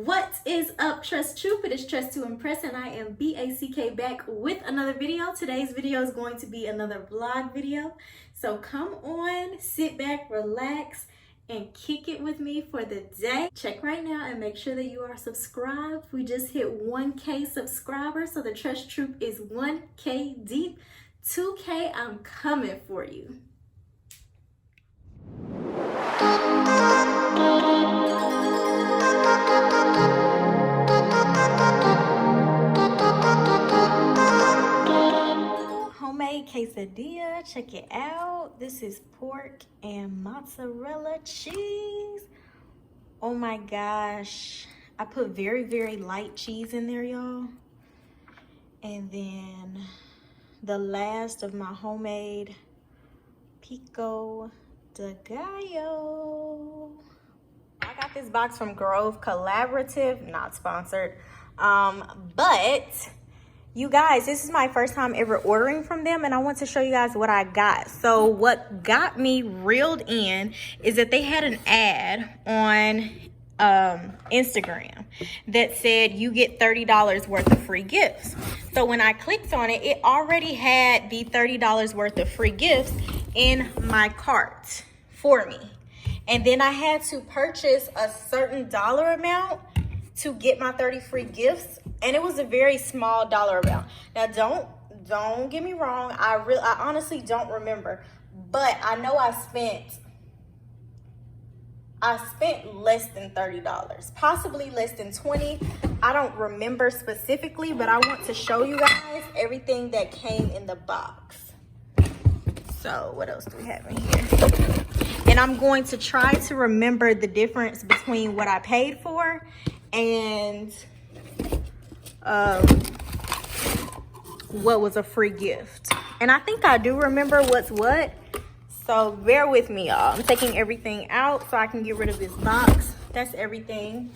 What is up, Trust Troop? It is Trust to Impress, and I am BACK back with another video. Today's video is going to be another vlog video. So come on, sit back, relax, and kick it with me for the day. Check right now and make sure that you are subscribed. We just hit 1K subscribers, so the Trust Troop is 1K deep. 2K, I'm coming for you. Homemade quesadilla, check it out. This is pork and mozzarella cheese. Oh my gosh, I put very light cheese in there, y'all. And then the last of my homemade pico de gallo. I got this box from Grove Collaborative, not sponsored, but you guys, this is my first time ever ordering from them, and I want to show you guys what I got. So what got me reeled in is that they had an ad on Instagram that said you get $30 worth of free gifts. So when I clicked on it, it already had the $30 worth of free gifts in my cart for me. And then I had to purchase a certain dollar amount to get my 30 free gifts, and it was a very small dollar amount. Now don't get me wrong, I honestly don't remember, but I know I spent less than $30, possibly less than 20. I don't remember specifically, but I want to show you guys everything that came in the box. So what else do we have in here? And I'm going to try to remember the difference between what I paid for and what was a free gift. And I think I do remember what's what. So bear with me, y'all. I'm taking everything out so I can get rid of this box. That's everything.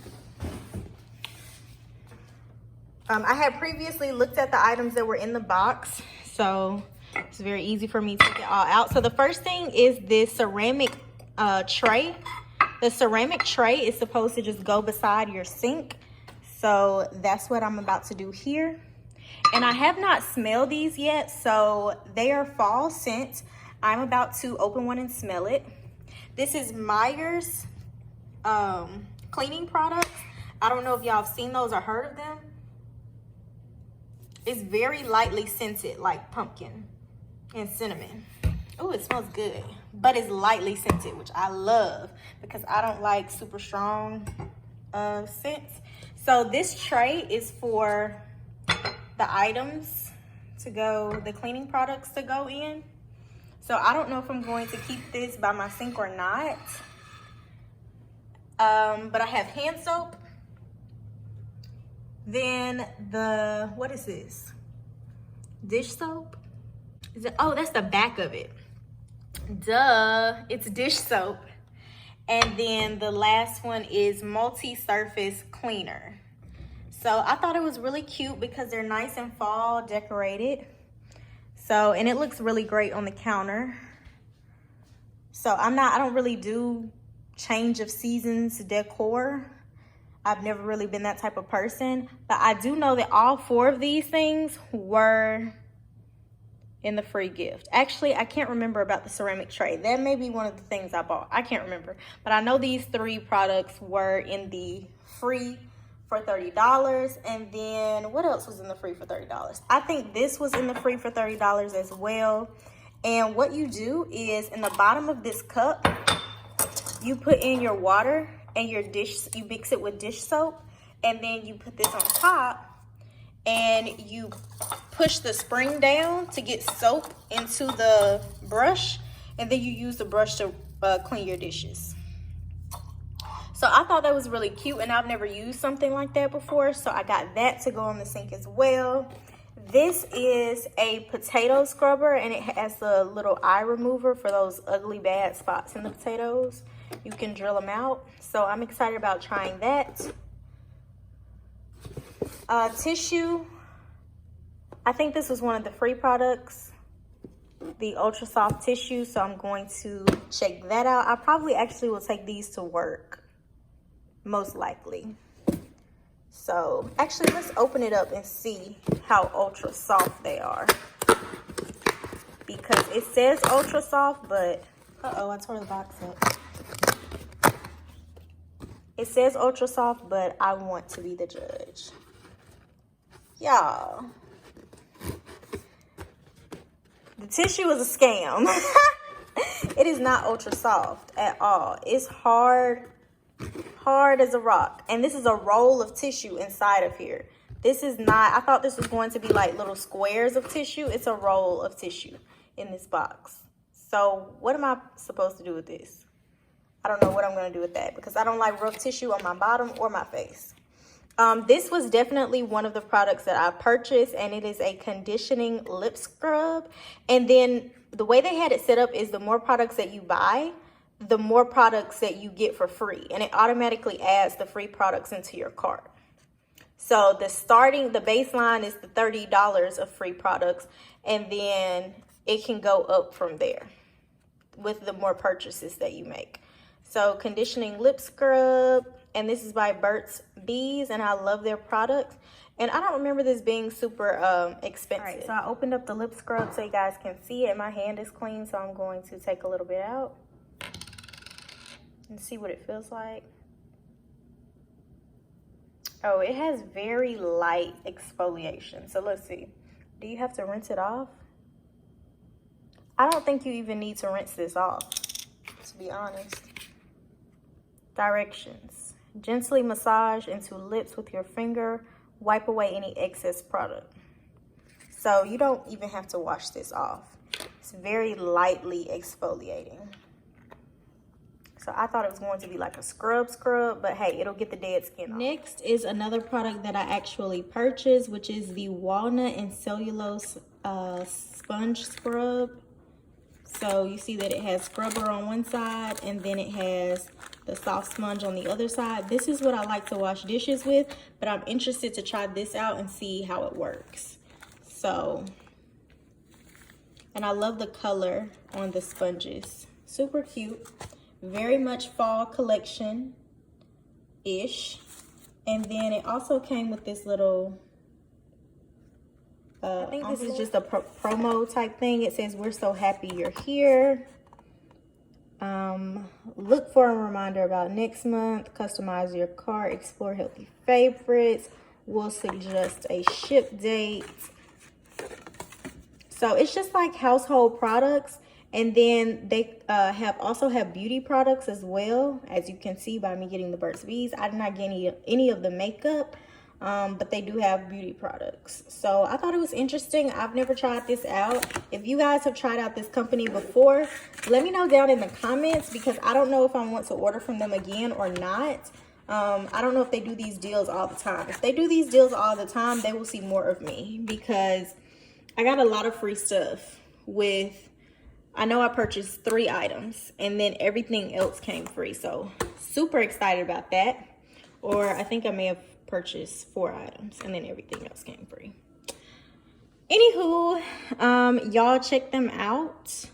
I had previously looked at the items that were in the box, so it's very easy for me to take it all out. So the first thing is this ceramic tray. The ceramic tray is supposed to just go beside your sink. So that's what I'm about to do here. And I have not smelled these yet, so they are fall scent. I'm about to open one and smell it. This is Meyers cleaning products. I don't know if y'all have seen those or heard of them. It's very lightly scented, like pumpkin and cinnamon. Oh, it smells good, but it's lightly scented, which I love because I don't like super strong scents. So this tray is for the items to go, the cleaning products to go in. So I don't know if I'm going to keep this by my sink or not. But I have hand soap. Then what is this? Dish soap? Is it? Oh, that's the back of it. Duh, it's dish soap. And then the last one is multi-surface cleaner. So I thought it was really cute because they're nice and fall decorated. So, and it looks really great on the counter. So I don't really do change of seasons decor. I've never really been that type of person, but I do know that all 4 of these things were in the free gift. Actually, I can't remember about the ceramic tray. That may be one of the things I bought. I can't remember, but I know these 3 products were in the free for $30. And then what else was in the free for $30? I think this was in the free for $30 as well. And what you do is in the bottom of this cup, you put in your water and your dish, you mix it with dish soap, and then you put this on top and you push the spring down to get soap into the brush, and then you use the brush to clean your dishes. So I thought that was really cute, and I've never used something like that before, so I got that to go on the sink as well. This is a potato scrubber, and it has a little eye remover for those ugly bad spots in the potatoes. You can drill them out, so I'm excited about trying that. Tissue. I think this was one of the free products, the ultra soft tissue, so I'm going to check that out. I probably actually will take these to work, most likely. So actually, let's open it up and see how ultra soft they are. Because it says ultra soft, but uh-oh, I tore the box up. It says ultra soft, but I want to be the judge. Y'all, the tissue is a scam. It is not ultra soft at all. It's hard as a rock. And this is a roll of tissue inside of here. This is not, I thought this was going to be like little squares of tissue. It's a roll of tissue in this box. So what am I supposed to do with this? I don't know what I'm going to do with that because I don't like rough tissue on my bottom or my face. This was definitely one of the products that I purchased, and it is a conditioning lip scrub. And then the way they had it set up is the more products that you buy, the more products that you get for free, and it automatically adds the free products into your cart. So the baseline is the $30 of free products, and then it can go up from there with the more purchases that you make. So conditioning lip scrub, and this is by Burt's Bees, and I love their products. And I don't remember this being super expensive. All right, so I opened up the lip scrub so you guys can see it. My hand is clean, so I'm going to take a little bit out and see what it feels like. Oh, it has very light exfoliation. So let's see. Do you have to rinse it off? I don't think you even need to rinse this off, to be honest. Directions. Gently massage into lips with your finger. Wipe away any excess product. So you don't even have to wash this off. It's very lightly exfoliating. So I thought it was going to be like a scrub, but hey, it'll get the dead skin off. Next is another product that I actually purchased, which is the walnut and cellulose sponge scrub. So you see that it has scrubber on one side, and then it has the soft sponge on the other side. This is what I like to wash dishes with, but I'm interested to try this out and see how it works. So, and I love the color on the sponges. Super cute. Very much fall collection-ish. And then it also came with this little, I think this is just a promo type thing. It says, "We're so happy you're here. Look for a reminder about next month. Customize your cart. Explore healthy favorites. We'll suggest a ship date." So it's just like household products. And then they also have beauty products as well, as you can see by me getting the Burt's Bees. I did not get any of the makeup, but they do have beauty products. So I thought it was interesting. I've never tried this out. If you guys have tried out this company before, let me know down in the comments, because I don't know if I want to order from them again or not. I don't know if they do these deals all the time. If they do these deals all the time, they will see more of me, because I got a lot of free stuff with... I know I purchased 3 items, and then everything else came free. So super excited about that. Or I think I may have purchased 4 items, and then everything else came free. Anywho, y'all check them out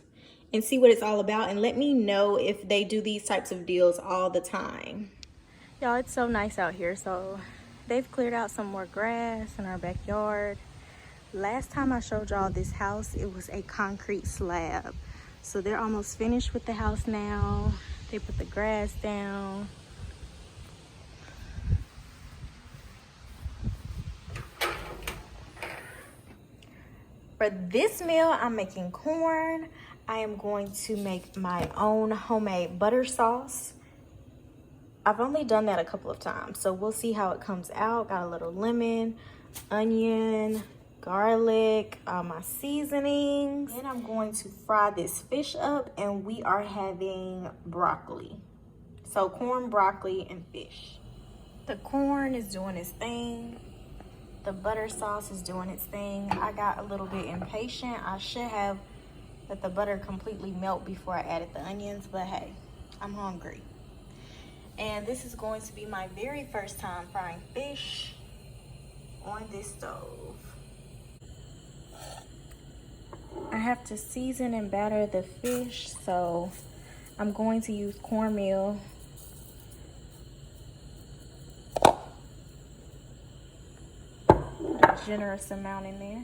and see what it's all about, and let me know if they do these types of deals all the time. Y'all, it's so nice out here. So they've cleared out some more grass in our backyard. Last time I showed y'all this house, it was a concrete slab. So they're almost finished with the house now. They put the grass down. For this meal, I'm making corn. I am going to make my own homemade butter sauce. I've only done that a couple of times, so we'll see how it comes out. Got a little lemon, onion, garlic, my seasonings. Then I'm going to fry this fish up, and we are having broccoli. So corn, broccoli, and fish. The corn is doing its thing. The butter sauce is doing its thing. I got a little bit impatient. I should have let the butter completely melt before I added the onions, but hey, I'm hungry. And this is going to be my very first time frying fish on this stove. I have to season and batter the fish, so I'm going to use cornmeal. generous amount in there.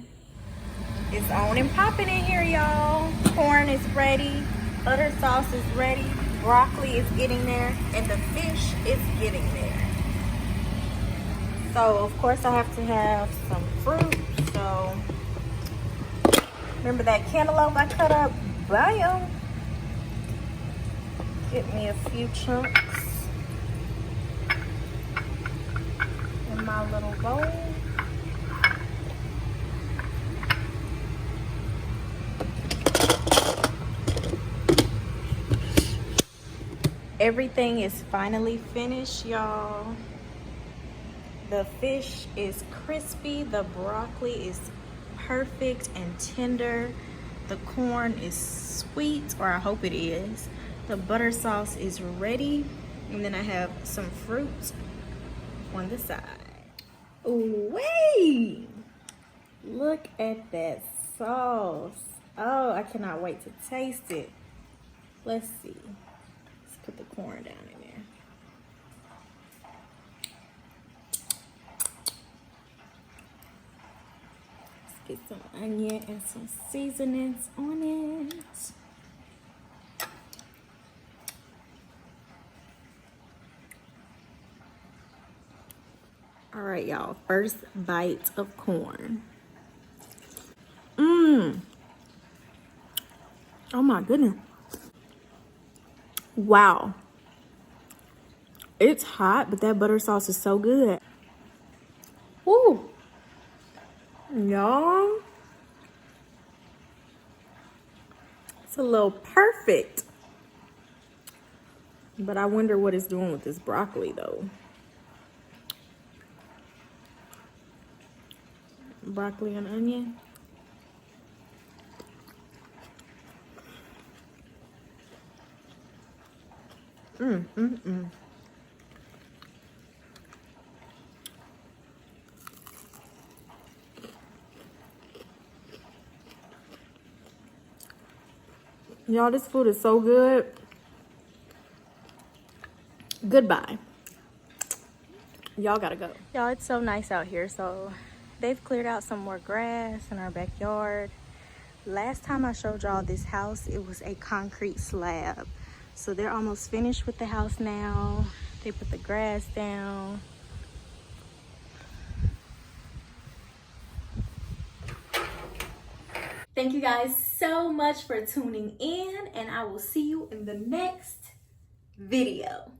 It's on and popping in here, y'all. Corn is ready. Butter sauce is ready. Broccoli is getting there. And the fish is getting there. So, of course, I have to have some fruit. So, remember that cantaloupe I cut up? Bam! Get me a few chunks in my little bowl. Everything is finally finished, y'all. The fish is crispy, the broccoli is perfect and tender, the corn is sweet, or I hope it is. The butter sauce is ready, and then I have some fruit on the side. Ooh, wait! Look at that sauce. Oh, I cannot wait to taste it. Let's see. Let's put the corn down in there. Get some onion and some seasonings on it. All right, y'all, first bite of corn. Oh my goodness. Wow. It's hot, but that butter sauce is so good. Woo. Y'all, it's a little perfect, but I wonder what it's doing with this broccoli though. Broccoli and onion. Y'all, this food is so good. Goodbye. Y'all gotta go. Y'all, it's so nice out here. So they've cleared out some more grass in our backyard. Last time I showed y'all this house, it was a concrete slab. So they're almost finished with the house now. They put the grass down. Thank you guys so much for tuning in, and I will see you in the next video.